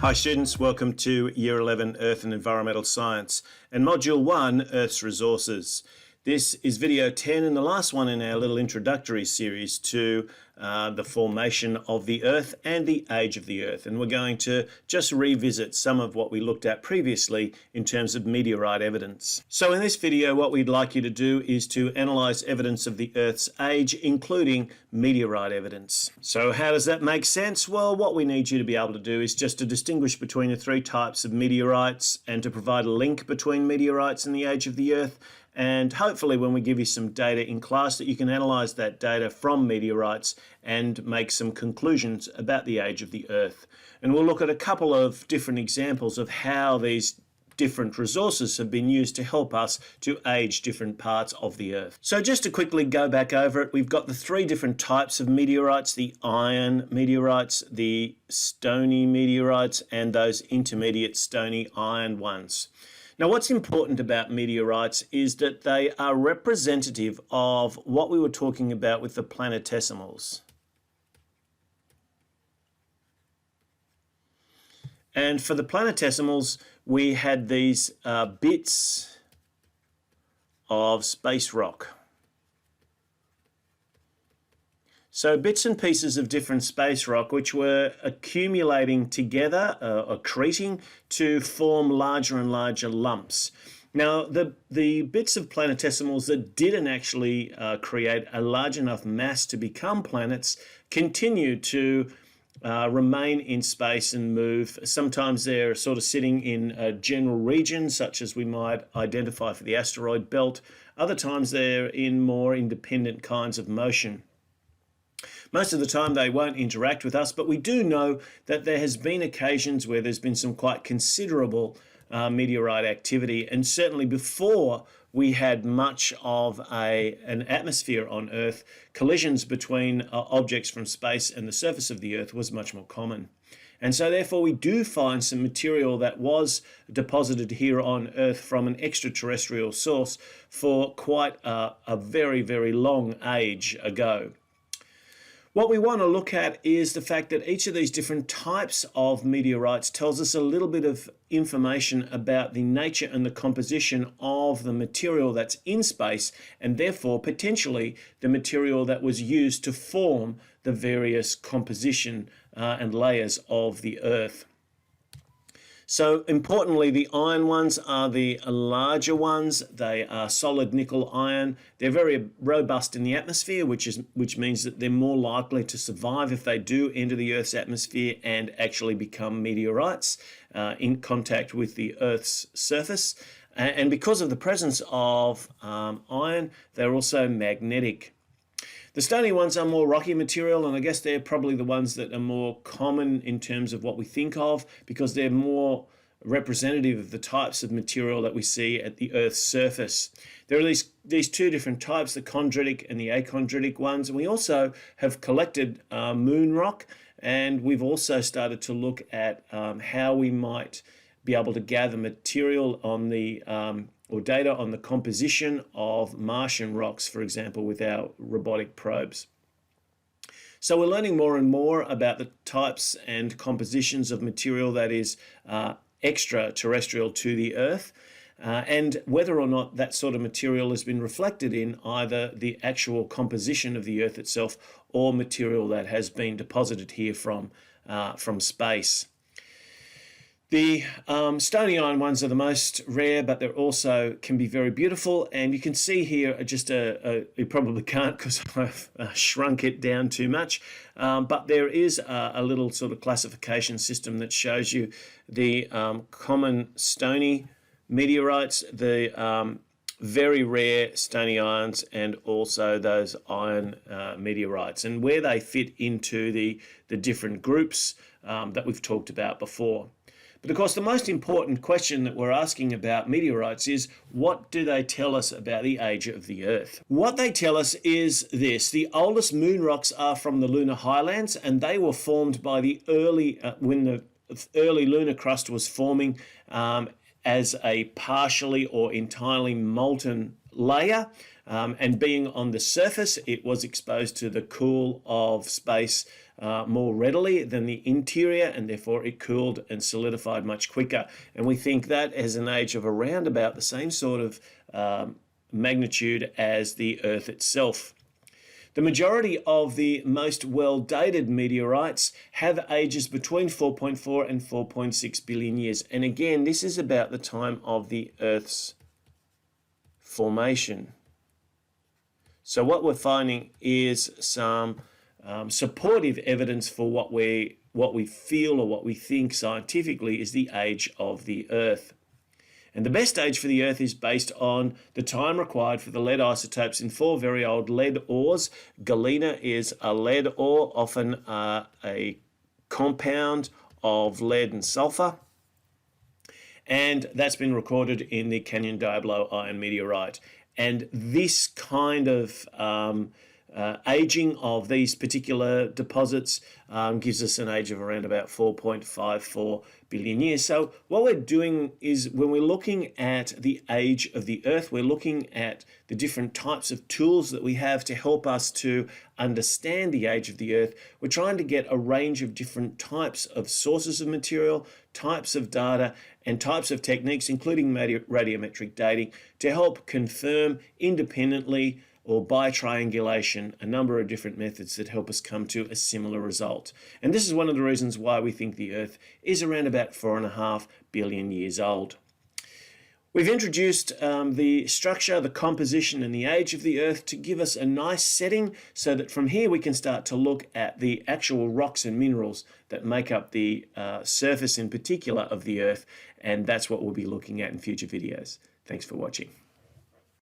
Hi students, welcome to Year 11 Earth and Environmental Science and Module 1 Earth's Resources. This is video 10 and the last one in our little introductory series to the formation of the Earth and the age of the Earth. And we're going to just revisit some of what we looked at previously in terms of meteorite evidence. So in this video, what we'd like you to do is to analyze evidence of the Earth's age, including meteorite evidence. So how does that make sense? Well, what we need you to be able to do is just to distinguish between the three types of meteorites and to provide a link between meteorites and the age of the Earth. And hopefully when we give you some data in class that you can analyze that data from meteorites and make some conclusions about the age of the Earth. And we'll look at a couple of different examples of how these different resources have been used to help us to age different parts of the Earth. So just to quickly go back over it, we've got the three different types of meteorites: the iron meteorites, the stony meteorites, and those intermediate stony iron ones. Now, what's important about meteorites is that they are representative of what we were talking about with the planetesimals. And for the planetesimals, we had these bits of space rock. So bits and pieces of different space rock which were accumulating together, accreting to form larger and larger lumps. Now, the bits of planetesimals that didn't actually create a large enough mass to become planets continued to remain in space and move. Sometimes they're sort of sitting in a general region, such as we might identify for the asteroid belt. Other times they're in more independent kinds of motion. Most of the time they won't interact with us, but we do know that there has been occasions where there's been some quite considerable meteorite activity, and certainly before we had much of an atmosphere on Earth, collisions between objects from space and the surface of the Earth was much more common. And so therefore we do find some material that was deposited here on Earth from an extraterrestrial source for quite a very, very long age ago. What we want to look at is the fact that each of these different types of meteorites tells us a little bit of information about the nature and the composition of the material that's in space, and therefore potentially the material that was used to form the various composition and layers of the Earth. So importantly, the iron ones are the larger ones. They are solid nickel iron. They're very robust in the atmosphere, which means that they're more likely to survive if they do enter the Earth's atmosphere and actually become meteorites in contact with the Earth's surface. And because of the presence of iron, they're also magnetic. The stony ones are more rocky material, and I guess they're probably the ones that are more common in terms of what we think of, because they're more representative of the types of material that we see at the Earth's surface. There are these two different types, the chondritic and the achondritic ones. And we also have collected moon rock, and we've also started to look at how we might be able to gather material on the or data on the composition of Martian rocks, for example, with our robotic probes. So we're learning more and more about the types and compositions of material that is extraterrestrial to the Earth, and whether or not that sort of material has been reflected in either the actual composition of the Earth itself or material that has been deposited here from space. The stony iron ones are the most rare, but they also can be very beautiful. And you can see here just you probably can't because I've shrunk it down too much. But there is a little sort of classification system that shows you the common stony meteorites, the very rare stony irons, and also those iron meteorites, and where they fit into the different groups that we've talked about before. But of course, the most important question that we're asking about meteorites is, what do they tell us about the age of the Earth? What they tell us is this: the oldest moon rocks are from the lunar highlands, and they were formed by the when the early lunar crust was forming as a partially or entirely molten layer. And being on the surface, it was exposed to the cool of space more readily than the interior, and therefore it cooled and solidified much quicker. And we think that has an age of around about the same sort of magnitude as the Earth itself. The majority of the most well-dated meteorites have ages between 4.4 and 4.6 billion years. And again, this is about the time of the Earth's formation. So what we're finding is some supportive evidence for what we feel or what we think scientifically is the age of the Earth. And the best age for the Earth is based on the time required for the lead isotopes in 4 very old lead ores. Galena is a lead ore, often a compound of lead and sulfur. And that's been recorded in the Canyon Diablo iron meteorite. And this kind of aging of these particular deposits gives us an age of around about 4.54 billion years. So what we're doing is, when we're looking at the age of the Earth, we're looking at the different types of tools that we have to help us to understand the age of the Earth. We're trying to get a range of different types of sources of material, types of data, and types of techniques, including radiometric dating, to help confirm independently or by triangulation a number of different methods that help us come to a similar result. And this is one of the reasons why we think the Earth is around about 4.5 billion years old. We've introduced the structure, the composition, and the age of the Earth to give us a nice setting, so that from here we can start to look at the actual rocks and minerals that make up the surface in particular of the Earth, and that's what we'll be looking at in future videos. Thanks for watching.